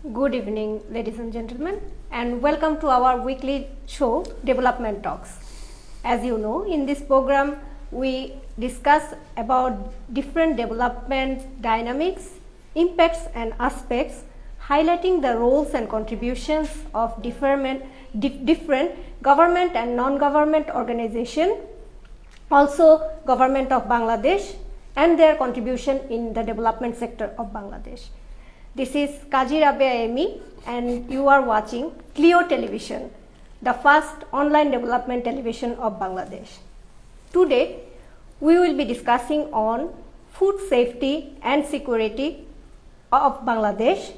Good evening, ladies and gentlemen, and welcome to our weekly show, Development Talks. As you know, in this program, we discuss about different development dynamics, impacts, and aspects, highlighting the roles and contributions of different government and non-government organizations, also Government of Bangladesh, and their contribution in the development sector of Bangladesh. This is Kaji Rabia Emi, and you are watching Clio Television, the first online development television of Bangladesh. Today, we will be discussing on food safety and security of Bangladesh.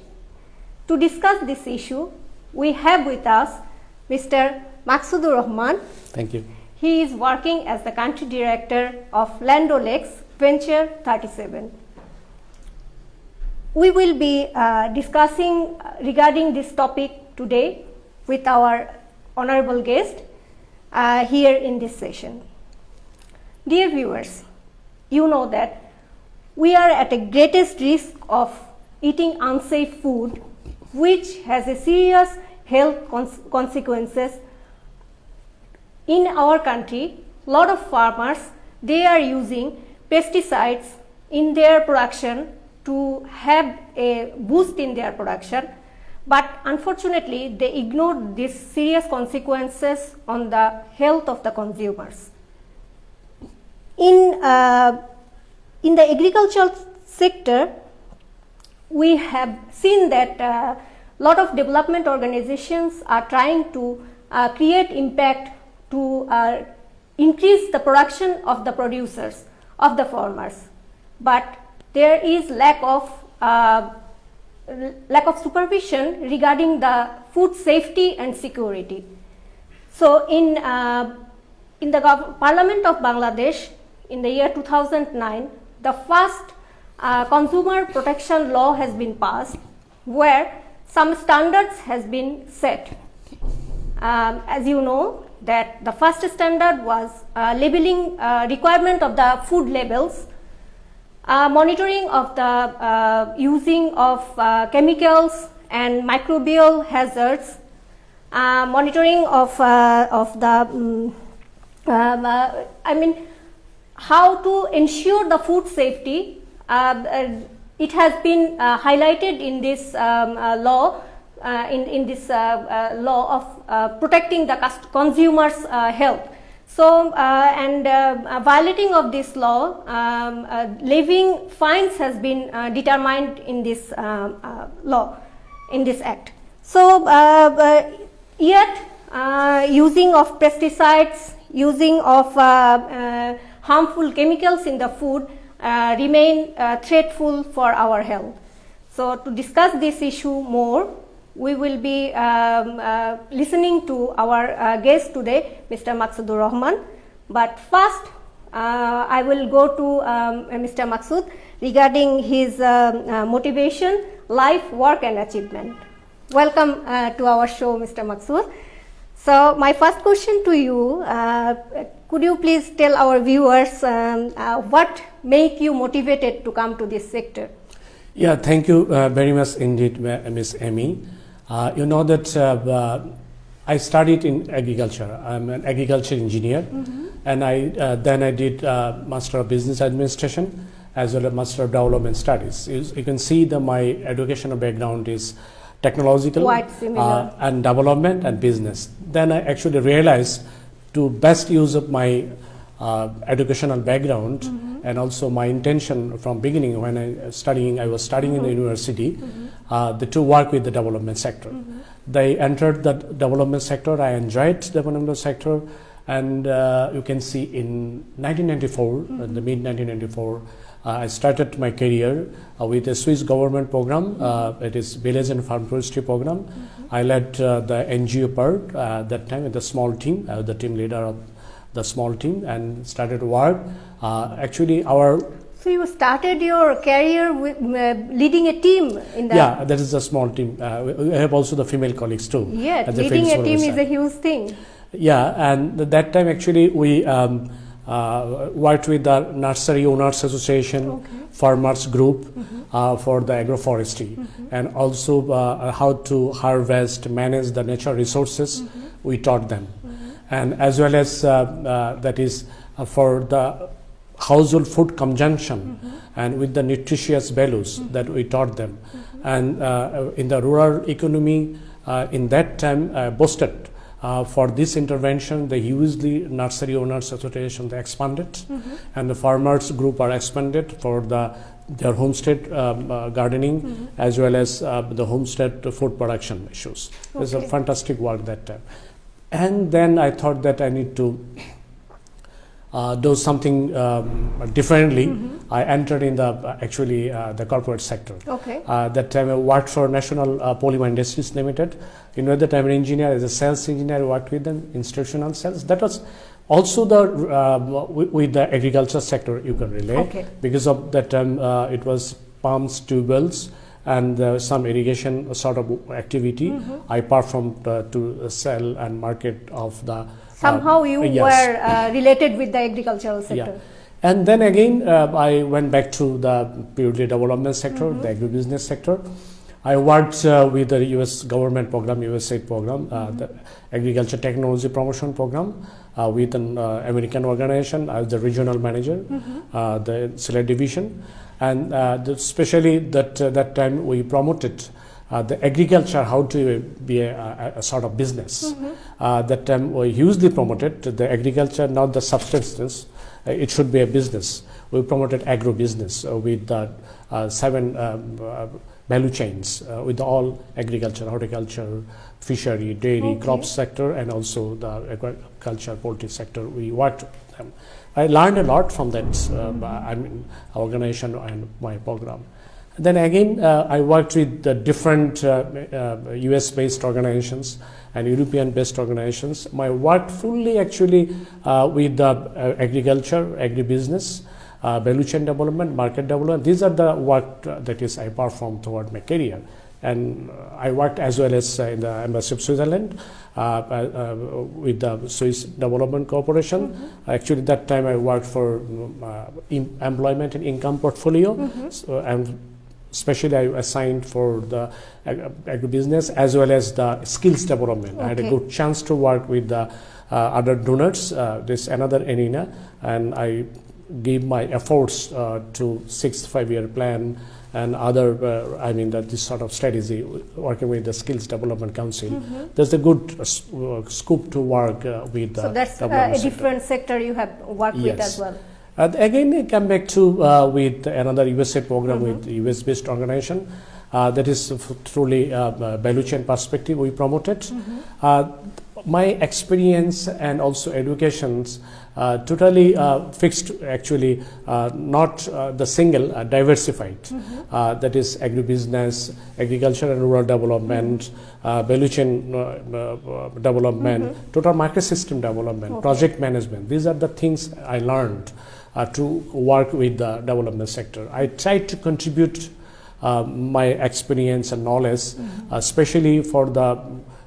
To discuss this issue, we have with us Mr. Maksudur Rahman. Thank you. He is working as the country director of Land O'Lakes Venture 37. We will be discussing regarding this topic today with our honorable guest here in this session. Dear viewers, you know that we are at the greatest risk of eating unsafe food, which has a serious health consequences. In our country, a lot of farmers, they are using pesticides in their production to have a boost in their production, but unfortunately they ignore these serious consequences on the health of the consumers. In the agricultural sector, we have seen that a lot of development organizations are trying to create impact to increase the production of the producers, of the farmers, but there is lack of supervision regarding the food safety and security. So in the Parliament of Bangladesh in the year 2009, the first consumer protection law has been passed, where some standards has been set. As you know, that the first standard was labeling requirement of the food labels, monitoring of the using of chemicals and microbial hazards, monitoring of the how to ensure the food safety. It has been highlighted in this law, in this law of protecting the consumers' health. So, violating of this law, levying fines has been determined in this law, in this act. So, yet using of pesticides, using of harmful chemicals in the food remain threatful for our health. So, to discuss this issue more, we will be listening to our guest today, Mr. Maksudur Rahman. But first, I will go to Mr. Maksud regarding his motivation, life, work and achievement. Welcome to our show, Mr. Maksud. So, my first question to you, could you please tell our viewers what make you motivated to come to this sector? Yeah, thank you very much indeed, Ms. Amy. You know that I studied in agriculture. I'm an agriculture engineer, and then I did Master of Business Administration as well as Master of Development Studies. You can see that my educational background is technological and development and business. Then I actually realized to best use of my educational background and also my intention from beginning when I was studying in the university, to work with the development sector. They entered the development sector. I enjoyed the development sector, and you can see in 1994, the mid 1994, I started my career with a Swiss government program. It is Village and Farm Forestry program. I led the NGO part that time with a small team, the team leader of the small team, and started work. Actually, our So you started your career with leading a team in that? Yeah, that is a small team. We have also the female colleagues too. Yeah, leading a team is a huge thing. Yeah, and that time actually we worked with the Nursery Owners Association, Farmers Group for the agroforestry, and also how to harvest, manage the natural resources. We taught them, and as well as that is for the household food consumption and with the nutritious values that we taught them. And in the rural economy in that time boosted for this intervention, the hugely Nursery Owners Association they expanded, and the Farmers Group are expanded for their homestead gardening as well as the homestead food production issues. It was a fantastic work that time. And then I thought that I need to do something differently. I entered in the corporate sector. That time I worked for National Polymer Industries Limited. At the time an engineer, as a sales engineer, I worked with them, institutional sales. That was also with the agriculture sector you can relate, because of that time it was pumps, tubewells, and some irrigation sort of activity. I performed to sell and market of the somehow you were related with the agricultural sector. And then again I went back to the purely development sector, the agribusiness sector. I worked with the US government program, USAID program, the Agriculture Technology Promotion Program with an American organization. I was the regional manager, the Sylhet division, and especially that time we promoted the agriculture, how to be a sort of business. That time we hugely promoted the agriculture, not the subsistence. It should be a business. We promoted agro business with the 7 value chains with all agriculture, horticulture, fishery, dairy, crop sector, and also the agriculture, poultry sector. We worked with them. I learned a lot from that organization and my program. Then again, I worked with the different US-based organizations and European-based organizations. My work fully actually with the agriculture, agribusiness, value chain development, market development. These are the work that is I performed toward my career. And I worked as well as in the Embassy of Switzerland with the Swiss Development Corporation. Actually, that time I worked for employment and income portfolio, and especially I assigned for the agribusiness as well as the skills development. I had a good chance to work with the other donors. This another arena, and I gave my efforts to 6th 5-year plan and other, this sort of strategy, working with the Skills Development Council. There's a good scope to work with the. So that's a different sector you have worked with as well. Again, I come back to with another USA program with US-based organization. That is truly value chain perspective we promoted. My experience and also educations totally fixed, actually not the single, diversified. That is agribusiness, agriculture and rural development, value chain development, total market system development, project management. These are the things I learned to work with the development sector. I tried to contribute my experience and knowledge, especially for the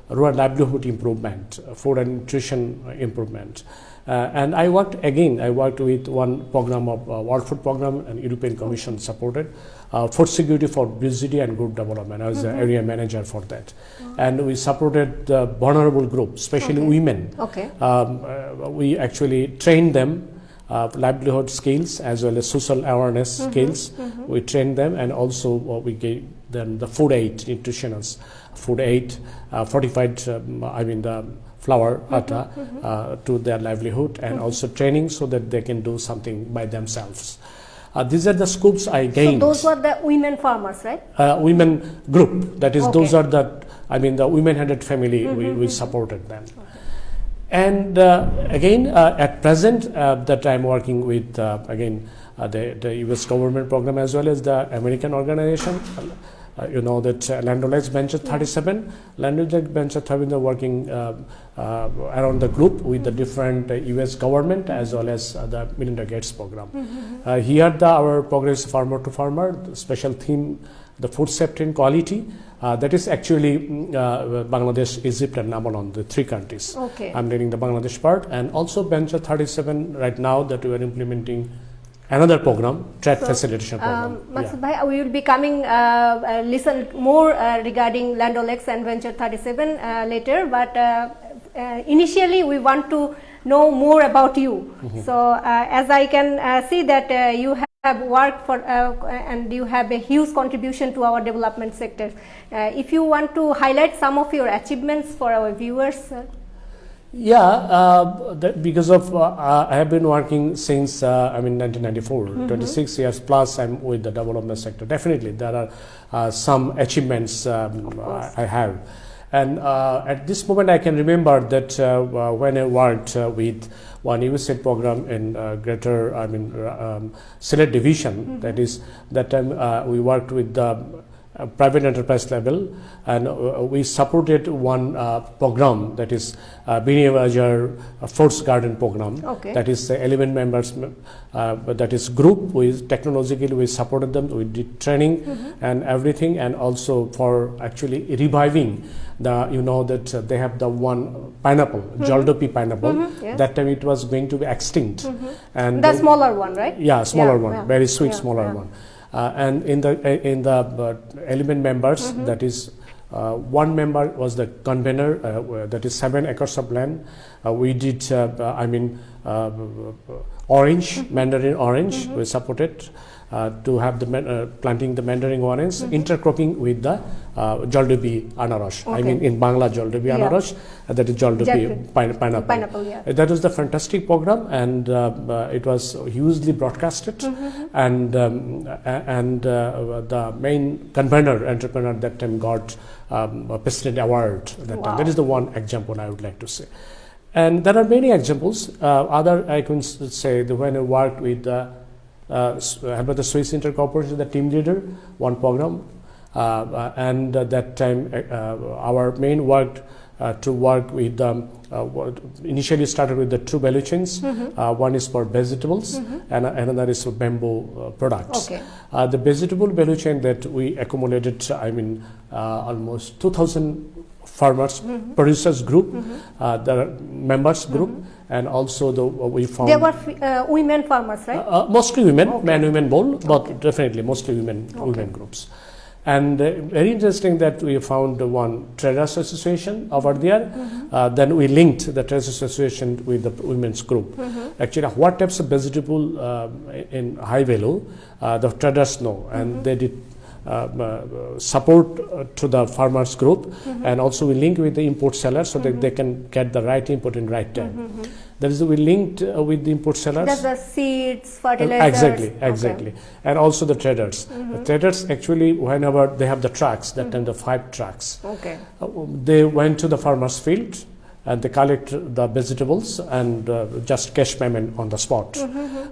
rural livelihood improvement, food and nutrition improvement. And I worked with one program of World Food Program and European Commission supported food security for obesity and group development. I was the area manager for that. And we supported the vulnerable group, especially women. We actually trained them livelihood skills as well as social awareness skills. We trained them, and also we gave them the food aid, nutritionals, food aid, fortified, the flour atta to their livelihood, and also training so that they can do something by themselves. These are the scopes I gained. So those were the women farmers, right? Women group, that is, those are the women-headed family, we supported them. And again, at present, that I'm working with, the US government program as well as the American organization. That Land O'Lakes Venture 37, Land O'Lakes Venture 37 are working around the group with the different US government as well as the Melinda Gates program. Here our progress farmer to farmer, the special theme, the food safety and quality, That is actually Bangladesh, Egypt, and Lebanon, the three countries. Okay. I'm leading the Bangladesh part, and also Venture 37 right now that we are implementing another program, trade facilitation program. Maksud Bhai, we will be coming listen more regarding Land O'Lakes and Venture 37 later, but initially we want to know more about you. So as I can see that you have worked for and you have a huge contribution to our development sector. If you want to highlight some of your achievements for our viewers. Yeah, because of I have been working since 1994, 26 years plus I'm with the development sector. Definitely there are some achievements I have, and at this moment I can remember that when I worked with one USAID program in Greater Sylhet division, that is that time we worked with the private enterprise level, and we supported one program that is Bini Bazar Forest Garden program. Okay. That is 11 members, that is group. We technologically we supported them. We did training and everything, and also for actually reviving the that they have the one pineapple, Jaldopi pineapple. Yes. That time it was going to be extinct, and The smaller one, right? yeah, smaller one, yeah. very sweet, Yeah, smaller yeah. one. And in the element members, that is one member was the convener, that is 7 acres of land. We did orange, Mandarin orange, we supported to have the planting the Mandarin orange, intercropping with the Jaldobi anaros. I Okay. mean in Bangla Jaldobi Yeah. anaros, that is Jaldobi Jackfruit. pineapple. Pineapple, yeah. That was the fantastic program, and it was hugely broadcasted, and the main convener entrepreneur that time got a President Award. Wow. That is the one example I would like to say. And there are many examples. Other I can say that when I worked with the Swiss Inter Corporation, the team leader, one program, and that time our main work to work with initially started with the two value chains. One is for vegetables, and another is for bamboo products. Okay. The vegetable value chain that we accumulated, almost 2,000 farmers, producers group, the members group, and also we found There were women farmers, right? mostly women, Okay. man, women, both, but Okay. definitely mostly women groups. And very interesting that we found one traders association over there. Then we linked the traders association with the women's group. Actually, what types of vegetable in high value the traders know, and they did support to the farmers group, and also we link with the import sellers so that they can get the right input in right time. That is, we linked with the import sellers. That's the seeds, fertilizers. Exactly. And also the traders. The traders actually, whenever they have the trucks, that time the 5 trucks, Okay. they went to the farmer's field and they collect the vegetables and just cash payment on the spot.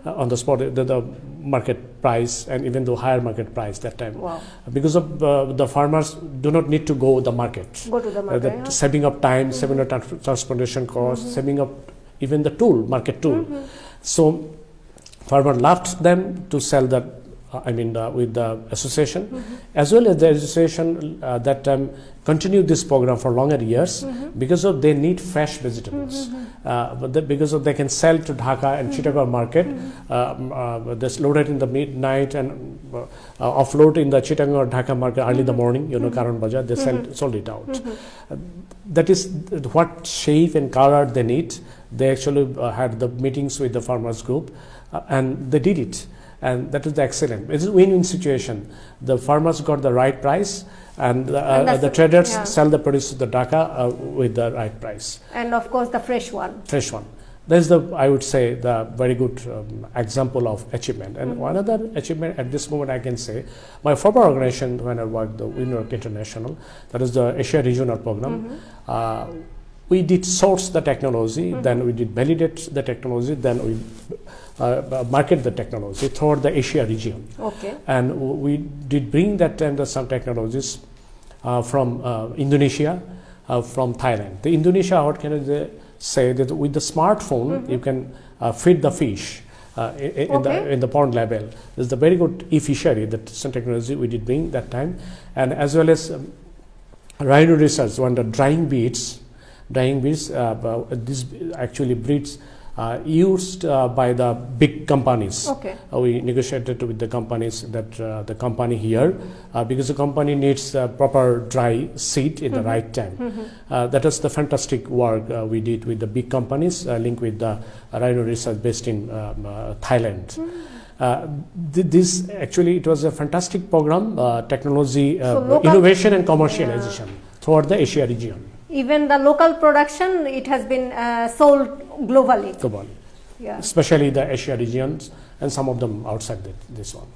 On the spot, the market price, and even the higher market price that time. Wow. Because of the farmers do not need to go the market. Go to the market. That saving up time, saving up transportation costs, saving up even the market tool. So farmer left them to sell that, with the association, as well as the association that time continued this program for longer years because of they need fresh vegetables. Because of they can sell to Dhaka and Chittagong market, they load it in the midnight and offload in the Chittagong or Dhaka market early in the morning, Karan Bazaar, they sold it out. That is what shape and color they need. They actually had the meetings with the farmers group, and they did it. And that is the excellent. It's a win-win situation. The farmers got the right price, and the traders sell the produce to the Dhaka with the right price. And of course, the fresh one. Fresh one. That's I would say, the very good example of achievement. And one other achievement at this moment I can say, my former organization when I worked the WinWork International, that is the Asia Regional Program. We did source the technology, then we did validate the technology, then we market the technology throughout the Asia region. Okay. And we did bring that and some technologies from Indonesia, from Thailand. The Indonesia, what can I say, that with the smartphone you can feed the fish in the pond level. This is the very good e-fishery, that some technology we did bring that time, and as well as rhino research, one the drying beads, this actually breeds used by the big companies. Okay. We negotiated with the companies that the company here, because the company needs proper dry seed in the right time. That was the fantastic work we did with the big companies, linked with the rhino research based in Thailand. This actually, it was a fantastic program, technology, local- innovation and commercialization throughout the Asia region. Even the local production, it has been sold globally. Globally. Yeah. Especially the Asia regions and some of them outside this one.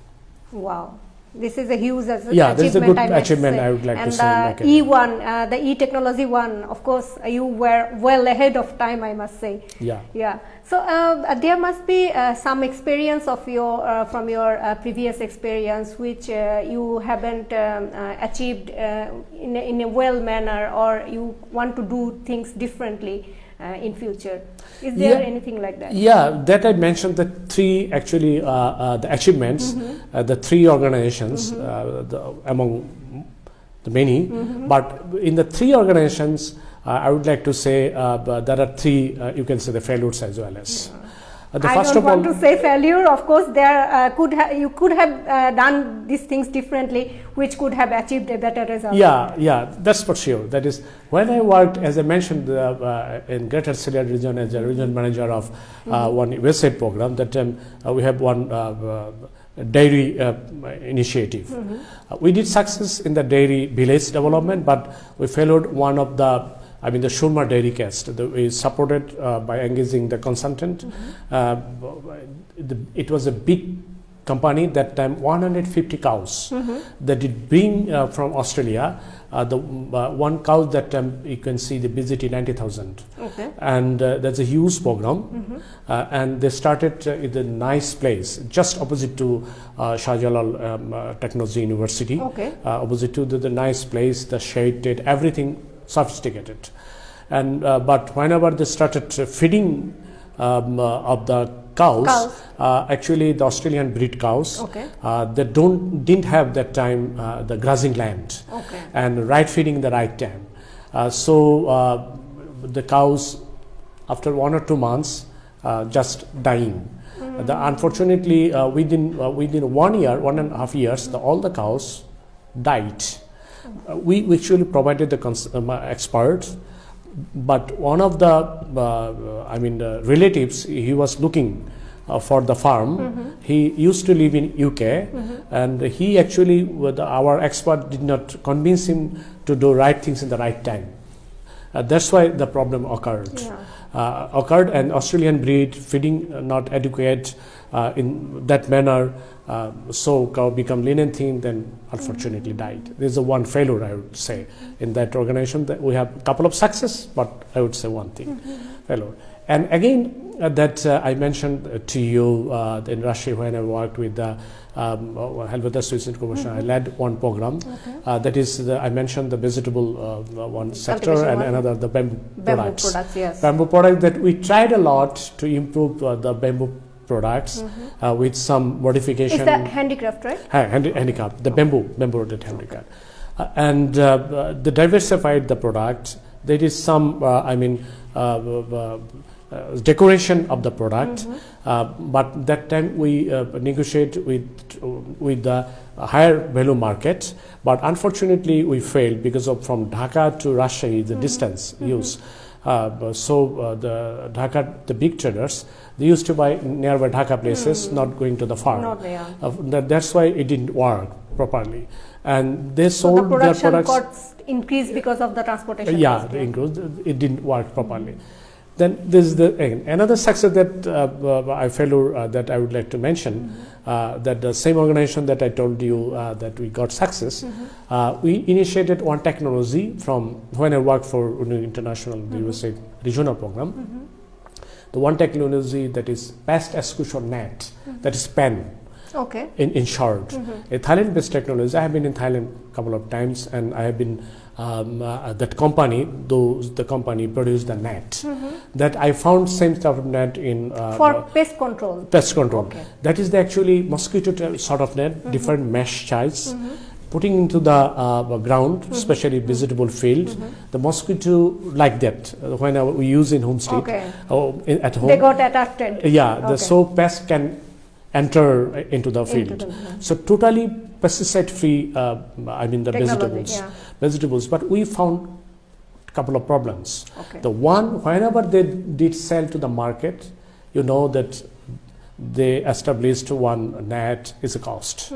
Wow. This is a huge Yeah, this is a good I must achievement, say. I would like to and say in my the career. E1, the e-technology one, of course, you were well ahead of time, I must say. Yeah. Yeah. So there must be some experience of your from your previous experience which you haven't achieved in a well manner, or you want to do things differently in future. Is there anything like that? Yeah, that I mentioned the three actually the achievements, the three organizations among the many, but in the three organizations, I would like to say there are three, you can say the failures as well as. The I first don't of all, want to say failure. Of course, there you could have done these things differently, which could have achieved a better result. yeah, that's for sure. That is when I worked, as I mentioned, in Greater Ciliad region as a regional manager of one USAID program. That time we have one dairy initiative. We did success in the dairy village development, but we failed one of the the Shurma dairy caste. We supported by engaging the consultant. It was a big company that time, 150 cows that it bring from Australia. The one cow that time you can see the BGT 90,000. Okay. And that's a huge program. And they started in a nice place just opposite to Shah Jalal Technology University. Okay. Opposite to the nice place, the shaded, everything sophisticated. And but whenever they started feeding of the cows. Actually the Australian breed cows, Okay. They didn't have that time the grazing land, Okay. and right feeding the right time. So the cows after 1 or 2 months just dying. Unfortunately within 1 year, 1.5 years, all the cows died. We actually provided the experts, but one of the relatives, he was looking for the farm. He used to live in UK, and he actually, our expert did not convince him to do right things in the right time. That's why the problem occurred. Occurred, and Australian breed feeding not adequate in that manner, so cow become lean and thin, then unfortunately died. This is a one failure, I would say, in that organization. That we have a couple of success, but I would say one thing, failure. And again, that I mentioned to you in Russia when I worked with the Helvetia Suicide Commission. I led one program. That is, I mentioned the vegetable one sector, and another the bamboo products. Yes. Bamboo product that we tried a lot to improve the bamboo products with some modification. It's the handicraft, right? Handicraft, the bamboo related handicraft, and the diversified the product. There is some, decoration of the product, but that time we negotiate with the higher value market, but unfortunately we failed because of from Dhaka to Rajshahi the distance use. So the Dhaka, the big traders, they used to buy nearby Dhaka places, not going to the farm. That's why it didn't work properly, and they sold the production their products. Costs increased because of the transportation. It didn't work properly. Then this is another success that I failure that I would like to mention, that the same organization that I told you that we got success, we initiated one technology from when I worked for International, the USA regional program. The one technology that is pest exclusion net, that is PEN. Okay. In short, a Thailand-based technology. I have been in Thailand a couple of times, and I have been that company. The company produced the net. That I found same type of net in for pest control. Pest control. Okay. That is the actually mosquito sort of net, different mesh size. putting into the ground, especially vegetable field, the mosquito like that when we use in homestead at home. They got attracted. So pest can enter into the field. So totally pesticide free, the vegetables. But we found a couple of problems. The one, whenever they did sell to the market, you know that they established one net is a cost.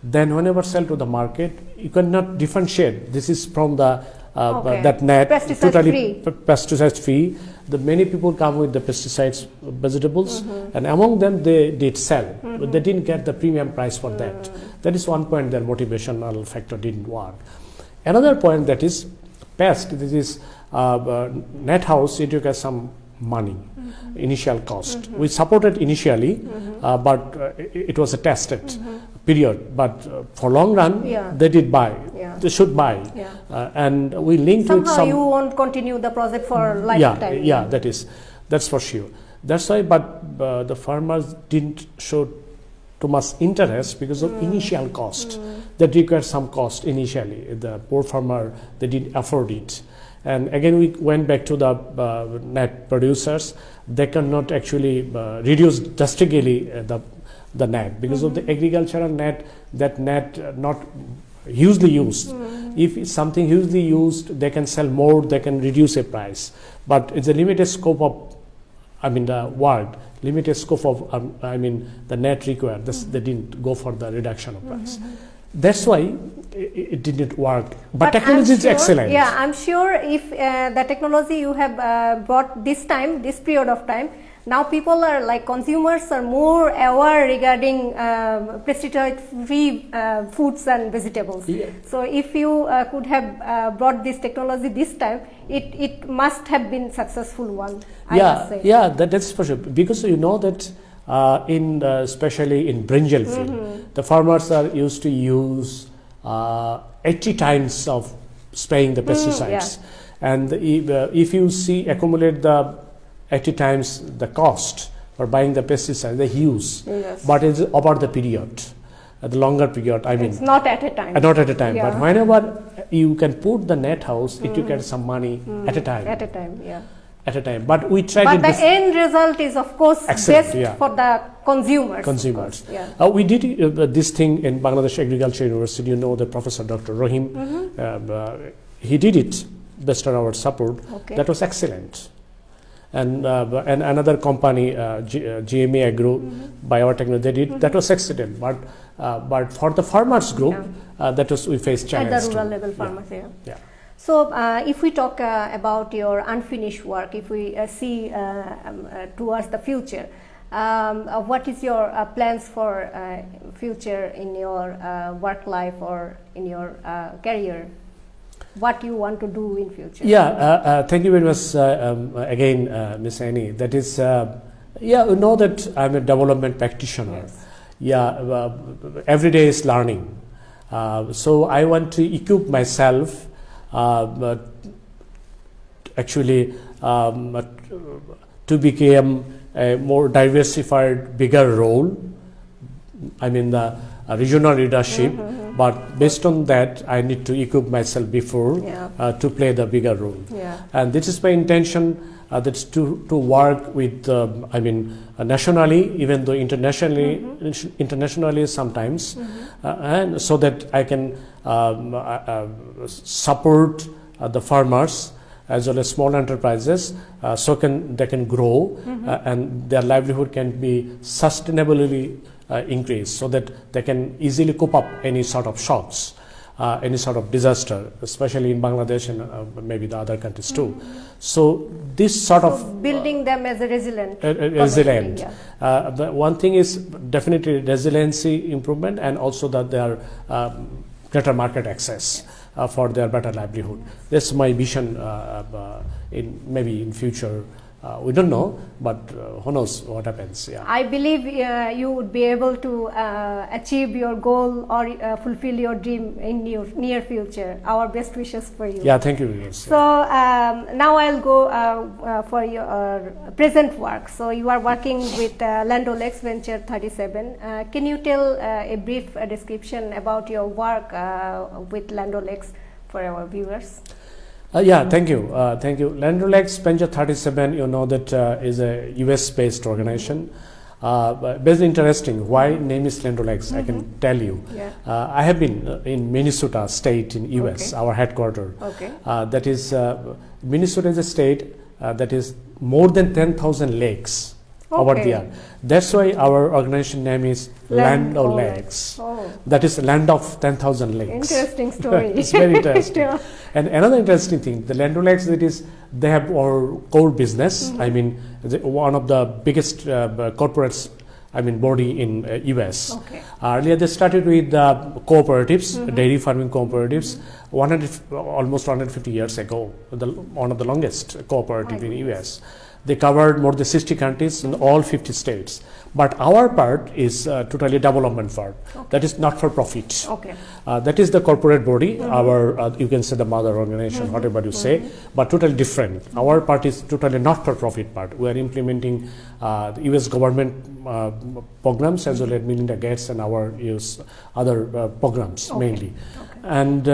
Then whenever sell to the market, you cannot differentiate. This is from the that net pesticide free. The many people come with the pesticides vegetables, and among them they did sell, but they didn't get the premium price for that. That is one point. Their motivational factor didn't work. Another point, that is pest. This is net house. It took us some money. Initial cost. We supported initially, but it was a tested period. But for long run, they did buy. They should buy, and we linked with some. Somehow you won't continue the project for lifetime. That's for sure. That's why. But the farmers didn't show too much interest because of initial cost. That required some cost initially. The poor farmer, they didn't afford it. And again, we went back to the net producers. They cannot actually reduce drastically the net because of the agricultural net. That net not hugely used. If it's something hugely used, they can sell more. They can reduce a price. But it's a limited scope of, the world, limited scope of, the net required. They didn't go for the reduction of price. That's why it didn't work. But technology is excellent. Yeah, I'm sure if the technology you have brought this period of time, now people are like consumers are more aware regarding pesticide-free foods and vegetables. So if you could have brought this technology this time, it must have been successful one. I must say. That's for sure. Because you know that especially in brinjal field, the farmers are used to use 80 times of spraying the pesticides, and if you accumulate the 80 times the cost for buying the pesticide, the huge, but it's over the period, the longer period. It's not at a time. Not at a time, but whenever you can put the net house, it will get some money at a time. At a time, At a time, but we tried. But the end result is, of course, best for the consumers. We did this thing in Bangladesh Agriculture University. You know the Professor Dr. Rahim. He did it based on our support. That was excellent. And another company, GMA Agro, biotechnology, they did that was excellent. But for the farmers group, that was we faced challenges at the rural level farmers. So, if we talk about your unfinished work, if we see towards the future, what is your plans for future in your work life or in your career? What you want to do in future? Thank you very much again, Ms. Annie. That is, you know that I'm a development practitioner. Every day is learning. So I want to equip myself actually to become a more diversified, bigger role. The regional leadership, but based on that, I need to equip myself before to play the bigger role. And this is my intention. That's to work with, nationally, even though internationally sometimes, and so that I can support the farmers as well as small enterprises, so they can grow and their livelihood can be sustainably increased, so that they can easily cope up any sort of shocks, any sort of disaster, especially in Bangladesh and maybe the other countries too. So this sort of building them as a resilient. The one thing is definitely resiliency improvement, and also that they are greater market access for their better livelihood. That's my vision in future We don't know, but who knows what happens. Yeah. I believe you would be able to achieve your goal or fulfill your dream in your near future. Our best wishes for you. Yeah, thank you very much. So now I'll go for your present work. So you are working with Land O'Lakes Venture 37. Can you tell a brief description about your work with Land O'Lakes for our viewers? Yeah, thank you. Thank you. Land O'Lakes Venture 37, you know that is a US-based organization. Very interesting. Why name is Land O'Lakes? I can tell you. Yeah. I have been in Minnesota state in US, Okay. our headquarters. Okay. That is Minnesota is a state that is more than 10,000 lakes over Okay. there. That's why our organization name is Land O'Lakes. Oh, That is land of 10,000 lakes. interesting story. It's very interesting. Yeah. And another interesting thing, the Land O'Lakes, that is, they have our core business. I mean, one of the biggest corporates, I mean, body in US. Okay. Earlier, they started with cooperatives, dairy farming cooperatives, almost 150 years ago, one of the longest cooperative in US. They covered more than 60 countries in all 50 states. But our part is totally development part. That is not for profit. Okay. That is the corporate body, our you can say the mother organization, whatever you say, but totally different. Our part is totally not for profit part. We are implementing the US government programs as well as Melinda Gates and our US other programs mainly. And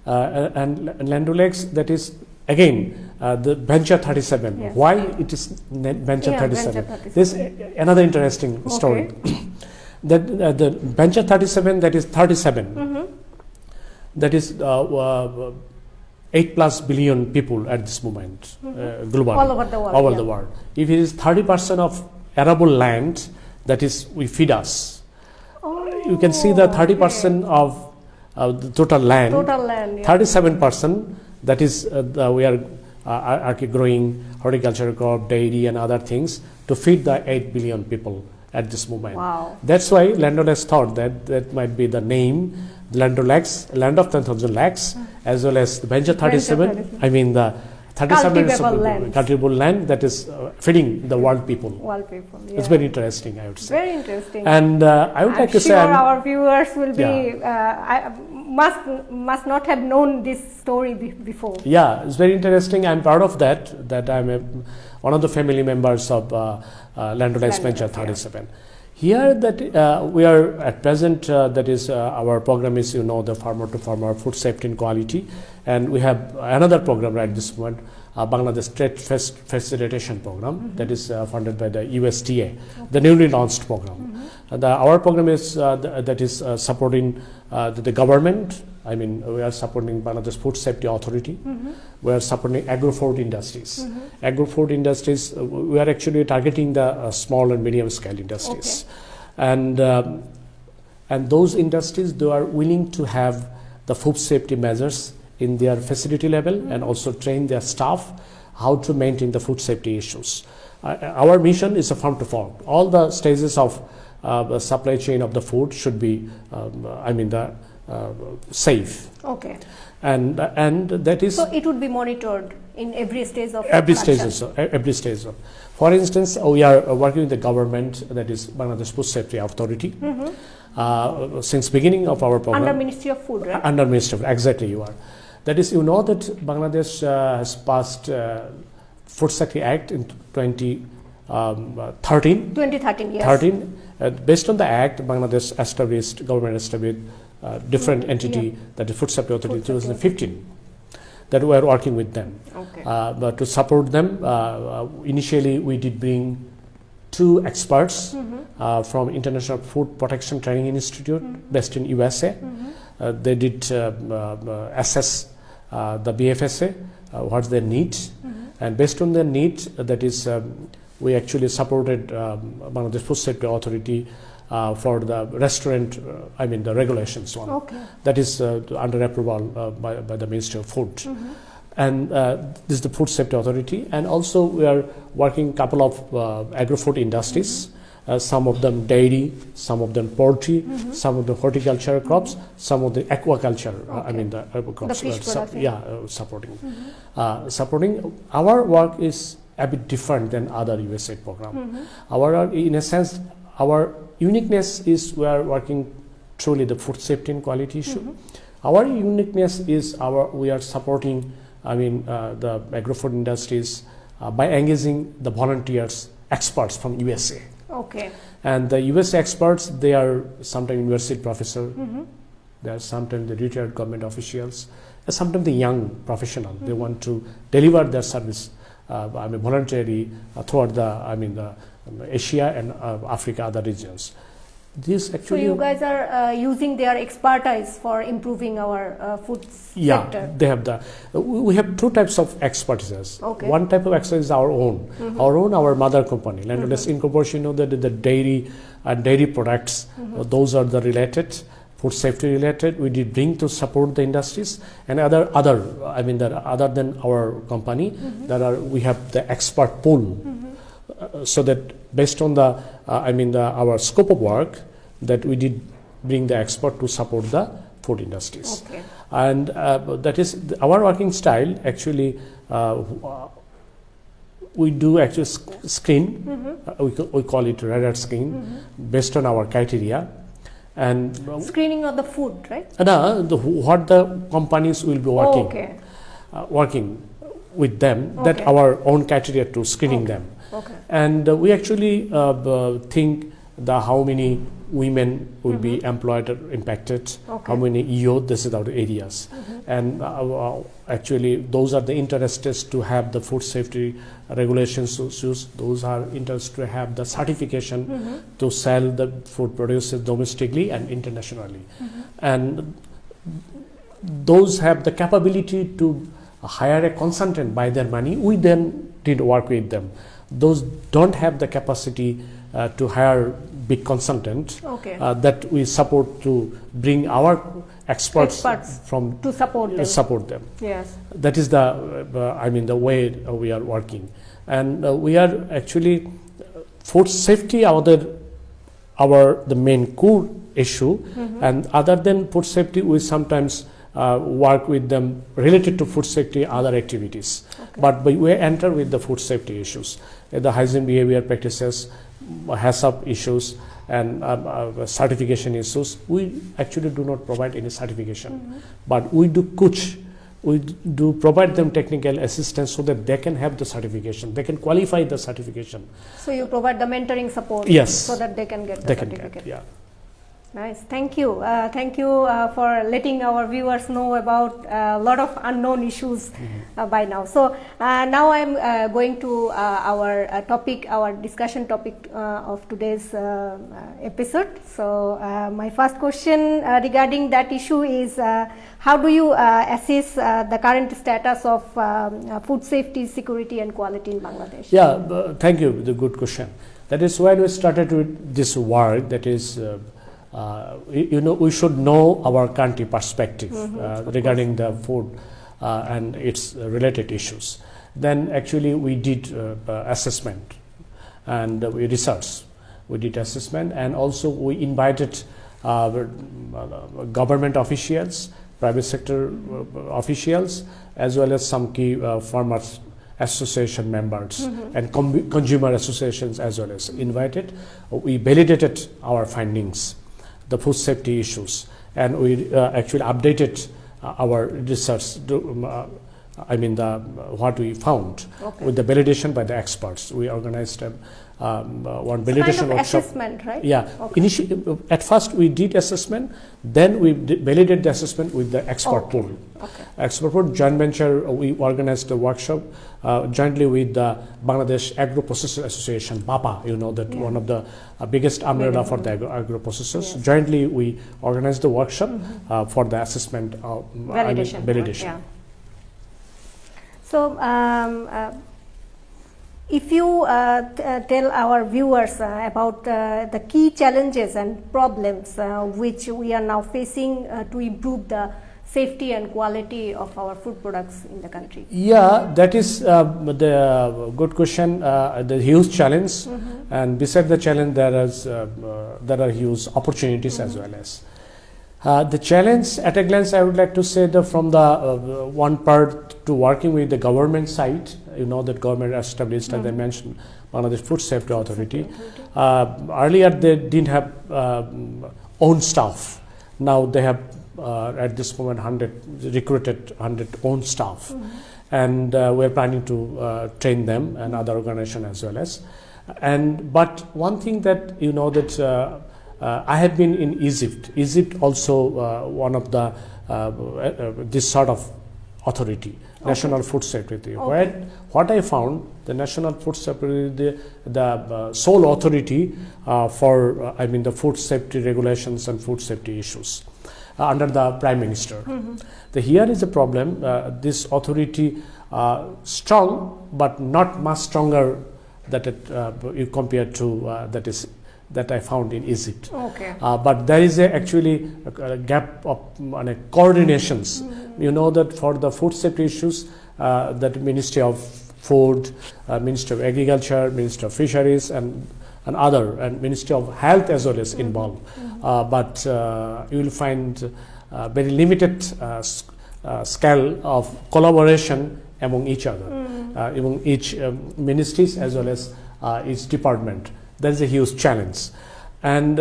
Land O'Lakes, that is again the Venture 37. Yes. Why it is Venture Yeah, 37? Venture 37. This another interesting story. That the Venture 37, that is 37. That is 8+ billion people at this moment globally. All over the world, All over yeah. the world. If it is 30% of arable land, that is we feed us. You can see the 30% of the total land. Total land. Yeah. 37% that is we are growing horticulture crop, dairy and other things to feed the 8 billion people at this moment. Wow. That's why Land O'Lakes thought that that might be the name, Land O'Lakes, land of 10,000 lakhs, as well as the Venture 37. 37. I mean the 37 Cultivable land. cultivable land that is feeding the world people. World people. Yeah. It's very interesting, I would say. Very interesting. And I would I'm like to sure say, our viewers will be must not have known this story before. yeah, it's very interesting. I'm proud of that. That I'm one of the family members of Land O'Lakes Land Venture O'Lakes, 37. Here, that we are at present. That is our program is the farmer to farmer food safety and quality, and we have another program right this moment, Bangladesh Trade Facilitation Program that is funded by the USDA, the newly launched program. Our program is that is supporting the government. I mean, we are supporting Bangladesh Food Safety Authority. We are supporting agro-food industries. Agro-food industries, we are actually targeting the small and medium scale industries. And those industries, they are willing to have the food safety measures in their facility level and also train their staff how to maintain the food safety issues. Our mission is a farm to fork. All the stages of the supply chain of the food should be, safe. Okay. And that is So it would be monitored in every stage of every production. stage. Every stage. For instance, we are working with the government, that is Bangladesh Food Safety Authority, since beginning of our program. Under Ministry of Food, right? Under Ministry of, exactly you are. That is, that Bangladesh has passed Food Safety Act in 2013. 2013, yes. 13. Based on the act, Bangladesh government established different entity, that is Food Safety Authority, Food Safety 2015. That we are working with them. Okay. But to support them, initially we did bring 2 experts from International Food Protection Training Institute based in USA. They did assess the BFSA, what's their need, and based on their need, that is we actually supported Bangladesh Food Safety Authority for the restaurant, the regulations one. Okay. That is under approval by the Ministry of Food. And this is the Food Safety Authority. And also we are working couple of agro-food industries, some of them dairy, some of them poultry, some of the horticulture crops, some of the aquaculture, the crops. fish production. Supporting. Supporting. Our work is a bit different than other USAID program. Our, in a sense, our uniqueness is we are working truly the food safety and quality issue. Our uniqueness is we are supporting, the agro-food industries by engaging the volunteers, experts from USA. Okay. And the US experts, they are sometimes university professor, they are sometimes the retired government officials, and sometimes the young professional. They want to deliver their service, voluntarily throughout the Asia and Africa, other regions. This actually. So you guys are using their expertise for improving our food sector. They have we have two types of expertises. Okay. One type of expertise is our own, our mother company, Landless Incorporation. You know that the dairy and dairy products, those are the related, food safety related. We did bring to support the industries, and other than our company, we have the expert pool. So that based on our scope of work, that we did bring the expert to support the food industries. Okay. And that is our working style. Actually, we do actually screen. We call it radar screen based on our criteria. And screening of the food, right? What the companies will be working. Okay. Working with them, that our own criteria to screening them. Okay. And we actually think how many women will be employed or impacted, how many EO, this is our areas. And actually those are the interested to have the food safety regulations issues. Those are interested to have the certification to sell the food produced domestically and internationally. And those have the capability to hire a consultant by their money. We then did work with them. Those don't have the capacity to hire big consultant that we support to bring our experts from to support them. Yes, that is the way we are working, and we are actually food safety the main core issue, and other than food safety, we sometimes work with them related to food safety other activities. But we enter with the food safety issues, the hygiene behavior practices, HACCP issues, and certification issues. We actually do not provide any certification, but we do coach. We do provide them technical assistance so that they can have the certification, they can qualify the certification. So you provide the mentoring support, yes, so that they can get the certificate. Nice, thank you. Thank you for letting our viewers know about a lot of unknown issues by now. So now I'm going to our discussion topic of today's episode. So my first question regarding that issue is how do you assess the current status of food safety, security and quality in Bangladesh? Yeah, thank you, the good question. That is why we started with this work, that is we should know our country perspective regarding the food and its related issues. Then actually we did assessment and we researched. We did assessment, and also we invited government officials, private sector officials, as well as some key farmers association members and consumer associations as well as invited. We validated our findings, the food safety issues, and we actually updated our research, what we found with the validation by the experts. We organized one validation workshop. Assessment, right? Yeah. At first we did assessment, then we validated the assessment with the expert pool. Expert pool joint venture. We organized a workshop jointly with the Bangladesh Agro Processors Association, BAPA. You know that one of the biggest umbrella for the agro processors. Yes. Jointly we organized the workshop for the assessment validation. Yeah. So if you tell our viewers about the key challenges and problems which we are now facing to improve the safety and quality of our food products in the country. Yeah, that is the good question, the huge challenge, and beside the challenge there are huge opportunities as well as. The challenge at a glance, I would like to say that from the one part to working with the government side, you know that government established, as I mentioned, Bangladesh Food Safety Authority. Earlier they didn't have own staff. Now they have at this moment recruited 100 own staff, and we're planning to train them and other organization as well as. But one thing that you know that I have been in Egypt. Egypt also one of the this sort of authority, National Food Security. Where what I found, the National Food Security, the sole authority for the food safety regulations and food safety issues under the Prime Minister. Here is the problem. This authority strong, but not much stronger that you compare to that I found in Egypt. But there is actually a gap of coordinations. You know that for the food safety issues, that Ministry of Food, Ministry of Agriculture, Ministry of Fisheries, and Ministry of Health as well as involved. But you will find very limited scale of collaboration among each other, among each ministries as well as each department. That is a huge challenge, and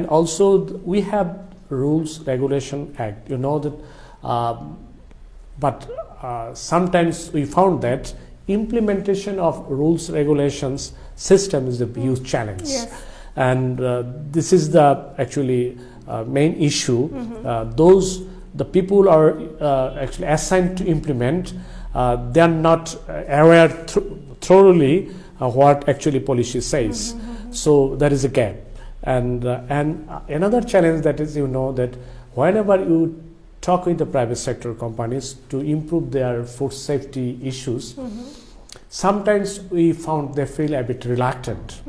also we have rules regulation act. You know that, but sometimes we found that implementation of rules regulations system is a huge challenge, and this is the actually main issue. The people are actually assigned to implement. They are not aware thoroughly what actually policy says. So there is a gap, and another challenge that is, you know, that whenever you talk with the private sector companies to improve their food safety issues, sometimes we found they feel a bit reluctant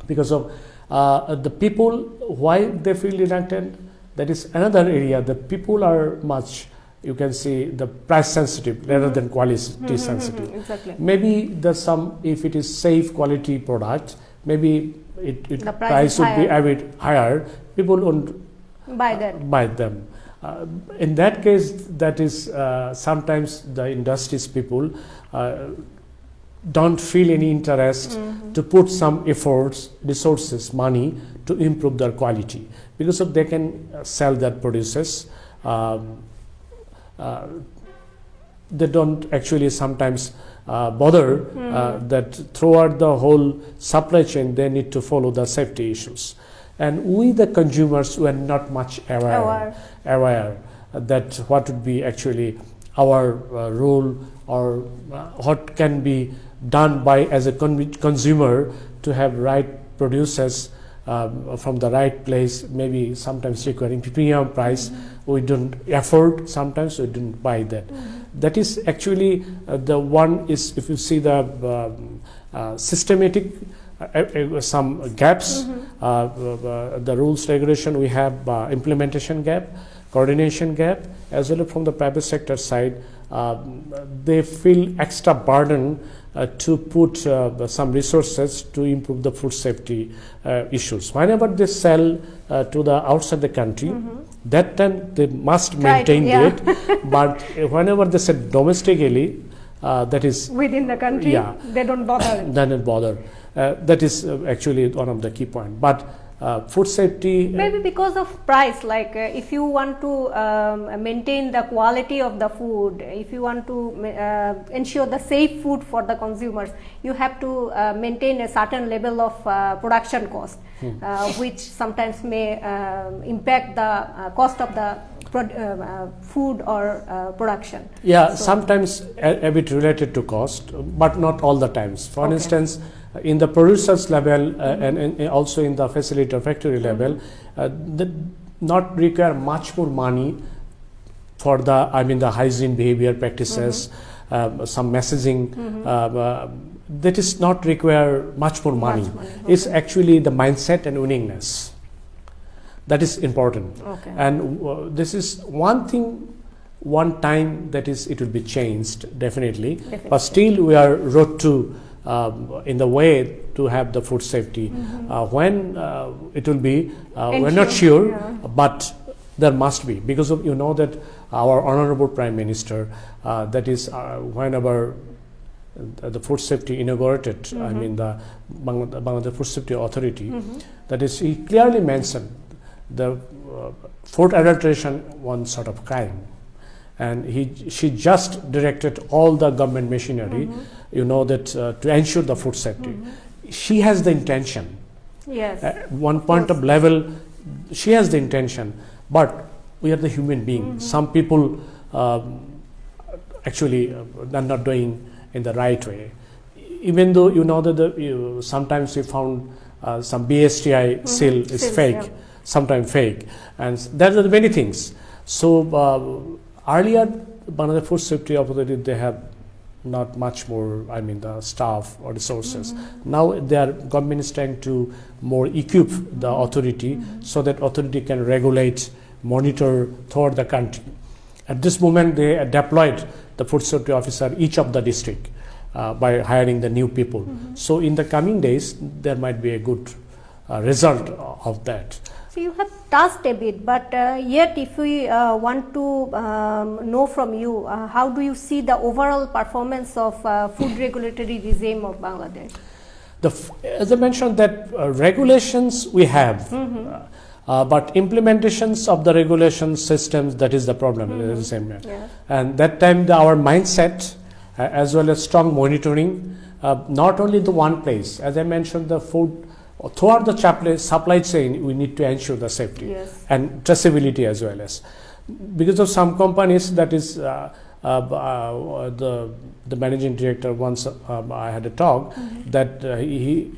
because of the people. Why they feel reluctant? That is another area. The people are much, you can see, the price sensitive rather than quality sensitive. Exactly. Maybe there's some, if it is safe quality product, maybe the price would be a bit higher. People won't buy them. In that case, that is sometimes the industry's people don't feel any interest to put some efforts, resources, money to improve their quality, because of they can sell their produces. They don't actually sometimes bother that throughout the whole supply chain they need to follow the safety issues, and we the consumers were not much aware that what would be actually our role or what can be done by as a consumer to have right produces from the right place, maybe sometimes requiring premium price. We don't afford, sometimes we don't buy that. That is actually the one is, if you see the systematic some gaps, the rules regulation, we have implementation gap, coordination gap, as well as from the private sector side. They feel extra burden to put some resources to improve the food safety issues. Whenever they sell to the outside the country, that time they must maintain it. But whenever they sell domestically, that is within the country, they don't bother. They don't bother. That is actually one of the key points. But food safety, maybe because of price, like if you want to maintain the quality of the food, if you want to ensure the safe food for the consumers, you have to maintain a certain level of production cost, which sometimes may impact the cost of the food or production. Sometimes a bit related to cost, but not all the times. For instance, in the producers level and also in the facility or factory level, they not require much more money for the hygiene behavior practices, some messaging. That is not require much more money. It's actually the mindset and willingness that is important. And this is one thing, one time that is it will be changed definitely. But still we are road to in the way to have the food safety. When it will be, we're not sure, but there must be, because of, you know that our honorable Prime Minister, that is whenever the food safety inaugurated, I mean the Bangladesh Food Safety Authority, that is, he clearly mentioned the food adulteration one sort of crime, and she just directed all the government machinery, you know, that to ensure the food safety. She has the intention. Yes. At one point of level, she has the intention, but we are the human being. Some people actually are not doing in the right way. Even though you know that sometimes we found some BSTI seal is fake, sometimes fake, and there are many things. So earlier, Bangladesh Food Safety Authority, they have not much more, I mean, the staff or resources. Now their government is trying to more equip the authority so that authority can regulate, monitor throughout the country. At this moment, they deployed the food safety officer each of the district by hiring the new people. So in the coming days, there might be a good result of that. So you have touched a bit, but yet if we want to know from you, how do you see the overall performance of food regulatory regime of Bangladesh? As I mentioned, that regulations we have, but implementations of the regulation systems, that is the problem. And that time our mindset as well as strong monitoring, not only the one place, as I mentioned, the food throughout the supply chain, we need to ensure the safety and traceability as well as, because of some companies, that is the managing director once I had a talk that he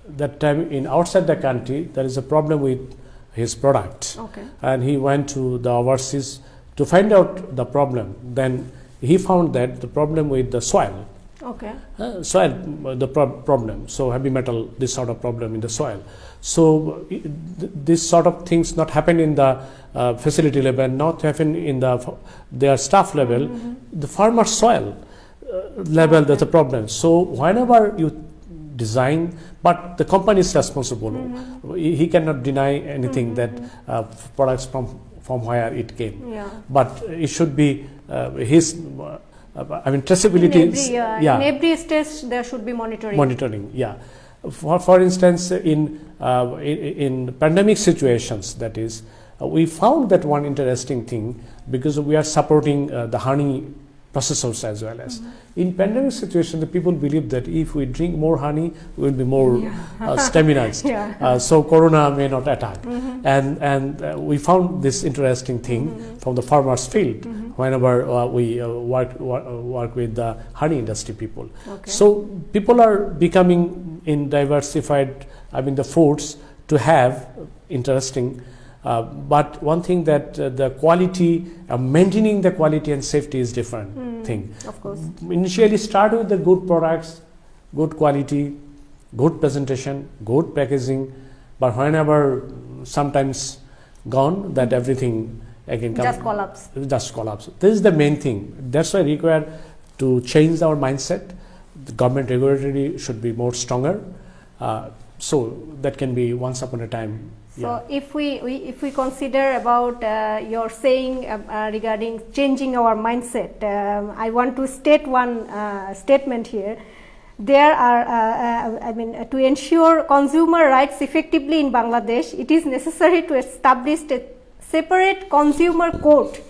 that time in outside the country there is a problem with his product, and he went to the overseas to find out the problem. Then he found that the problem with the soil. Soil, the problem. So heavy metal, this sort of problem in the soil. So this sort of things not happen in the facility level, not happen in their staff level. The farmer soil level, that's a problem. So whenever you design, but the company is responsible. He cannot deny anything that products from where it came. But it should be his. I mean, traceability. In every stage there should be monitoring. For instance, in pandemic situations, that is, we found that one interesting thing, because we are supporting the honey processors as well as. In pandemic situation, the people believe that if we drink more honey, we will be more staminized. So corona may not attack. And we found this interesting thing from the farmers' field whenever we work with the honey industry people. So people are becoming in diversified, I mean, the foods to have interesting. But one thing that the quality, maintaining the quality and safety is different thing. Of course. Initially start with the good products, good quality, good presentation, good packaging, but whenever sometimes gone, that everything again just collapse. This is the main thing. That's why we require to change our mindset. The government regulatory should be more stronger. So that can be once upon a time. So if we consider about your saying regarding changing our mindset, I want to state one statement here. There are, to ensure consumer rights effectively in Bangladesh, it is necessary to establish a separate consumer court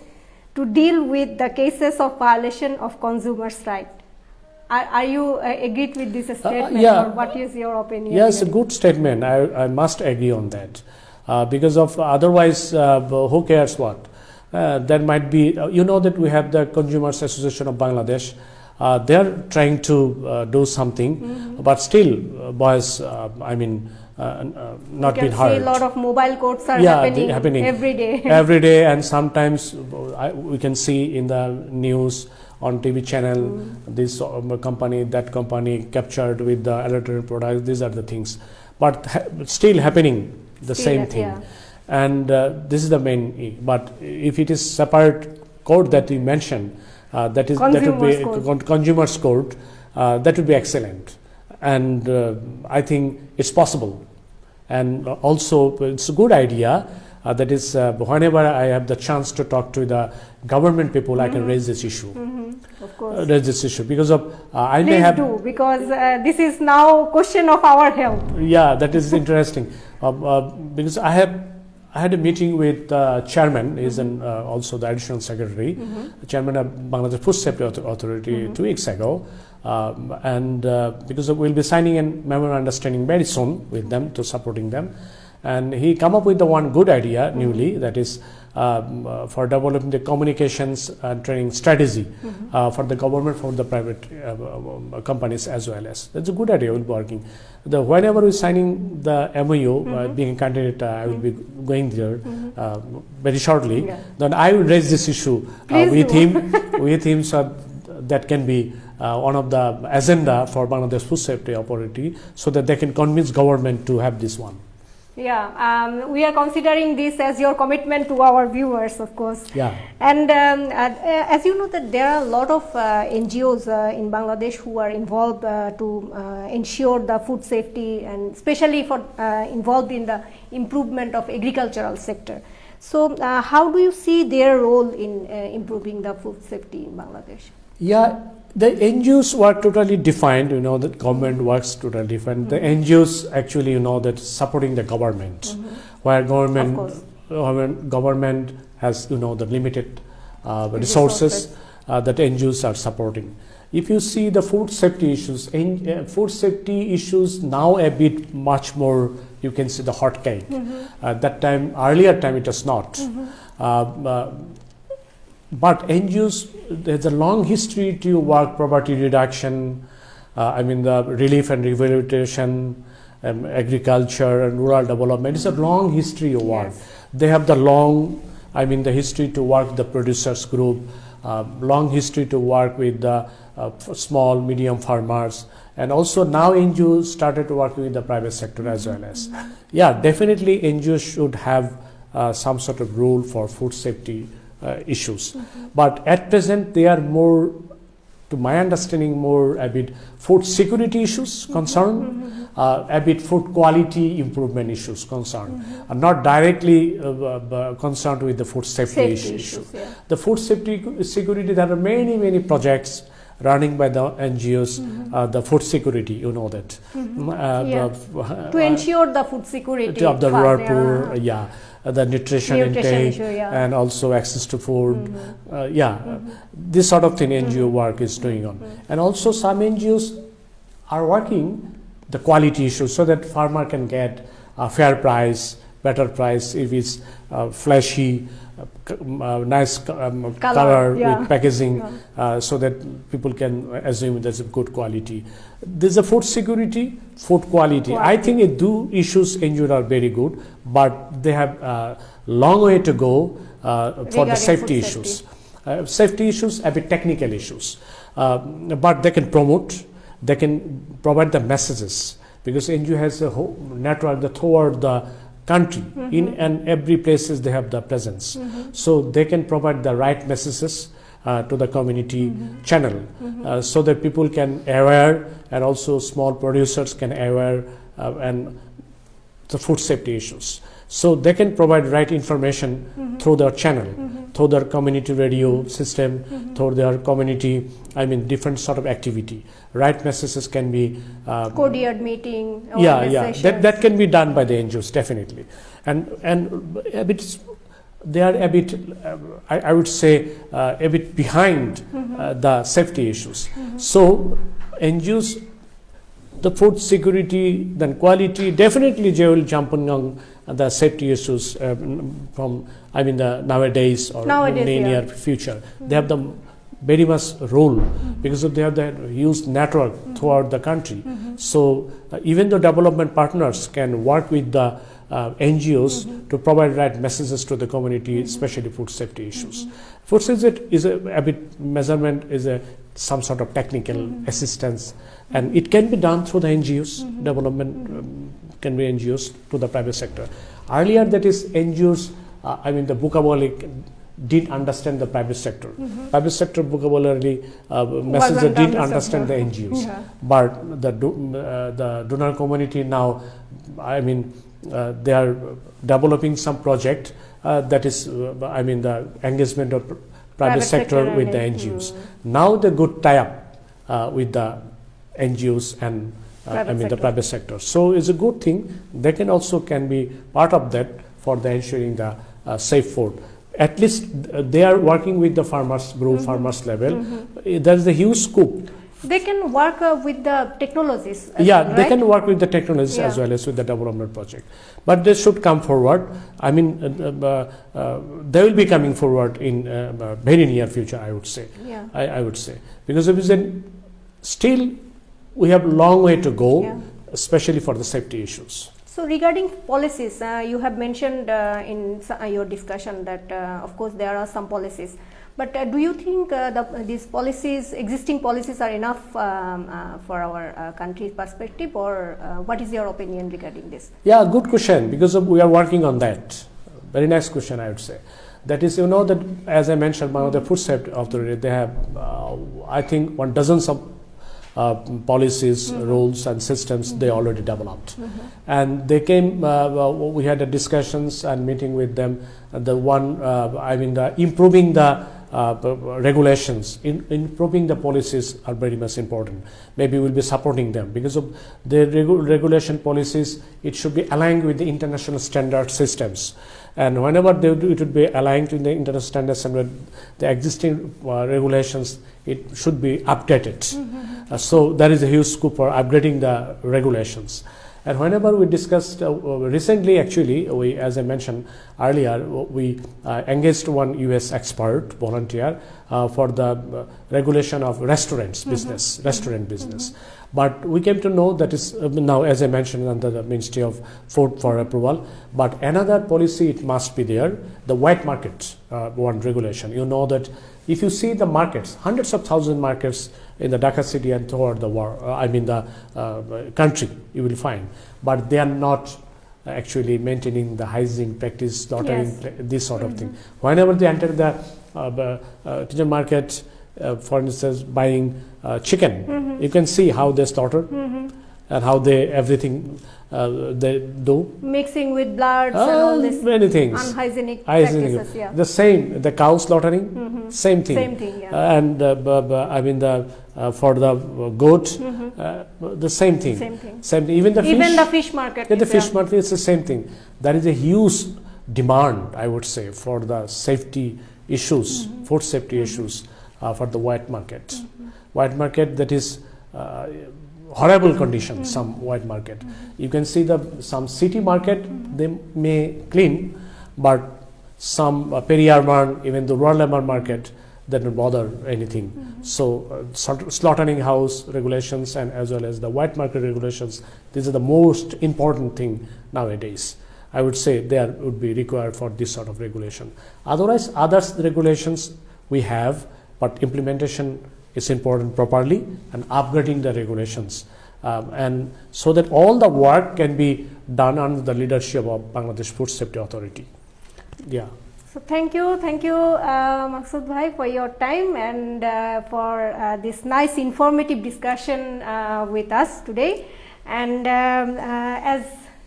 to deal with the cases of violation of consumers' rights. Are you agreed with this statement, or what is your opinion? Yes, a good statement. I must agree on that, because of otherwise, who cares what? There might be, you know that we have the Consumers Association of Bangladesh. They are trying to do something, but still, boys, not been heard. A lot of mobile courts are happening every day. Every day, and sometimes we can see in the news on TV channel, this company, that company captured with the electronic products. These are the things, but still happening the same thing. And this is the main. But if it is separate code that you mentioned, that would be consumers court. that would be excellent. And I think it's possible. And also, it's a good idea. That is, whenever I have the chance to talk to the government people, I can raise this issue. Of course. Raise this issue because of I may Please have. do, because this is now question of our health. Yeah, that is interesting. Because I had a meeting with chairman, is also the additional secretary, chairman of Bangladesh Food Safety Authority 2 weeks ago, and because we'll be signing a memorandum of understanding very soon with them to supporting them, and he come up with the one good idea newly, that is for developing the communications and training strategy for the government, for the private companies as well as. That's a good idea, will be working. Whenever we're signing the MOU, being a candidate, I will be going there very shortly. Yeah. Then I will raise this issue Please with him, so that can be one of the agenda for Bangladesh Food Safety Authority, so that they can convince government to have this one. Yeah, we are considering this as your commitment to our viewers, of course. Yeah. And as you know that there are a lot of NGOs in Bangladesh who are involved to ensure the food safety, and especially for involved in the improvement of agricultural sector. So how do you see their role in improving the food safety in Bangladesh? Yeah, the NGOs were totally defined, the government works totally different. The NGOs actually, that supporting the government, where government has, the limited resources that NGOs are supporting. If you see the food safety issues, now a bit much more, you can see the hot cake. That time, earlier time, it was not. But NGOs, there's a long history to work poverty reduction, the relief and rehabilitation, agriculture and rural development. It's a long history of work. Yes. They have the the history to work the producers group, long history to work with the small, medium farmers. And also now NGOs started to work with the private sector as well as. Yeah, definitely NGOs should have some sort of rule for food safety issues, but at present they are more, to my understanding, more a bit food security issues concerned, a bit food quality improvement issues concerned, not directly concerned with the food safety issues. Yeah. The food safety security, there are many projects running by the NGOs, the food security, that. To ensure the food security of the rural poor, the nutrition intake, issue, and also access to food. This sort of thing NGO work is going on. And also some NGOs are working the quality issues, so that farmer can get a fair price, better price, if it's fleshy, nice color with packaging, so that people can assume there's a good quality. There's a food security, food quality. I think issues NGOs are very good, but they have a long way to go for the safety issues. Safety issues, a bit technical issues, but they can promote, they can provide the messages, because NGO has a whole network throughout the country. In and every places they have the presence, so they can provide the right messages to the community channel, so that people can aware, and also small producers can aware and the food safety issues. So they can provide right information through their channel, through their community radio system, through their community, different sort of activity. Right messages can be co-deared meeting. That can be done by the NGOs, definitely, and a bit. They are a bit, I would say, a bit behind the safety issues. So NGOs, the food security, then quality, definitely they will jump on the safety issues from the nowadays or near future. They have the very much role, because they have the huge network throughout the country. So even the development partners can work with the NGOs to provide right messages to the community, especially food safety issues. Food safety is a bit measurement, is some sort of technical assistance, and it can be done through the NGOs. Development can be NGOs to the private sector. Earlier, that is NGOs. The vocabulary didn't understand the private sector. Private sector vocabulary message Wasn't didn't understood, understand the yeah. NGOs. Yeah. But the donor community now, I mean, they are developing some project that is, I mean, the engagement of private sector with the NGOs. Now the good tie-up with the NGOs and I mean the private sector. So it's a good thing. They can be part of that for the ensuring the safe food. At least they are working with the farmers, farmers level. There is a huge scope. They can work with the technologies. Yeah, well, they right? can work with the technologies as Yeah. well as with the development project. But they should come forward. I mean, they will be coming forward in very near future, I would say. Yeah. I would say. Because it is still we have a long way to go, Yeah. especially for the safety issues. So regarding policies, you have mentioned in your discussion that of course there are some policies, but do you think these policies, existing policies, are enough for our country's perspective, or what is your opinion regarding this? Yeah, good question, because we are working on that. Very nice question, I would say. That is, you know, that as I mentioned, one of the food safety authority, they have, I think, 12 of policies, rules and systems they already developed. And they came, we had a discussions and meeting with them. The one, I mean, improving the regulations, improving the policies are very much important. Maybe we'll be supporting them because of the regulation policies. It should be aligned with the international standard systems. And whenever it would be aligned to the international standards and with the existing regulations, it should be updated. So there is a huge scope for upgrading the regulations. And whenever we discussed recently, actually, we, as I mentioned earlier, we engaged one US expert volunteer for the regulation of restaurants business, restaurant business. But we came to know that is now, as I mentioned, under the Ministry of Food for approval. But another policy, it must be there, the white market one regulation. You know that if you see the markets, hundreds of thousands markets in the Dhaka city and throughout the world, I mean the country, you will find, but they are not actually maintaining the hygiene practice, slaughtering, this sort of thing. Whenever they enter the kitchen market, for instance, buying chicken, you can see how they slaughter and how they everything they do. Mixing with bloods and all this many things. unhygienic practices. Yeah. The same, the cow slaughtering, same thing. Same thing. Yeah. And I mean the for the goat, the same thing. Same thing. Same thing. Even the fish. Even the fish market. Yeah, the fish market is the same thing. There is a huge demand, I would say, for the safety issues, food safety issues for the white market. White market, that is horrible conditions. Some white market. You can see some city market they may clean, but some peri-urban, even the rural urban market, they don't bother anything. So slaughtering house regulations and as well as the white market regulations, these are the most important thing nowadays. I would say there would be required for this sort of regulation. Otherwise, others regulations we have, but implementation is important properly and upgrading the regulations. And so that all the work can be done under the leadership of Bangladesh Food Safety Authority. Yeah. So thank you, Maqsood Bhai, for your time and for this nice informative discussion with us today. And as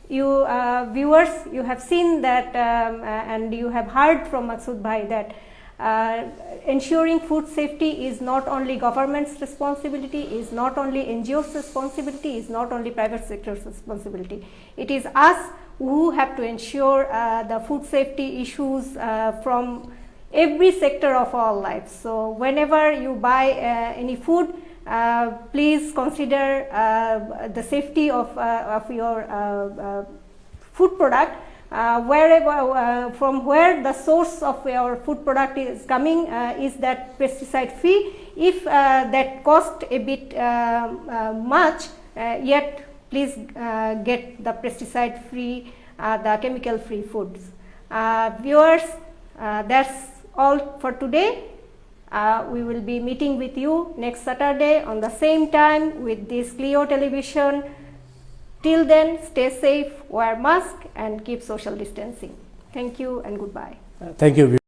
you viewers, you have seen that and you have heard from Maqsood Bhai that ensuring food safety is not only government's responsibility, is not only NGO's responsibility, is not only private sector's responsibility. It is us who have to ensure the food safety issues from every sector of our lives. So whenever you buy any food, please consider the safety of your food product. Wherever from where the source of your food product is coming, is that pesticide free. If that cost a bit much, yet please get the pesticide free, the chemical free foods. Viewers, that's all for today. We will be meeting with you next Saturday on the same time with this Clio television. Till then, stay safe, wear mask and keep social distancing. Thank you and goodbye. Thank you.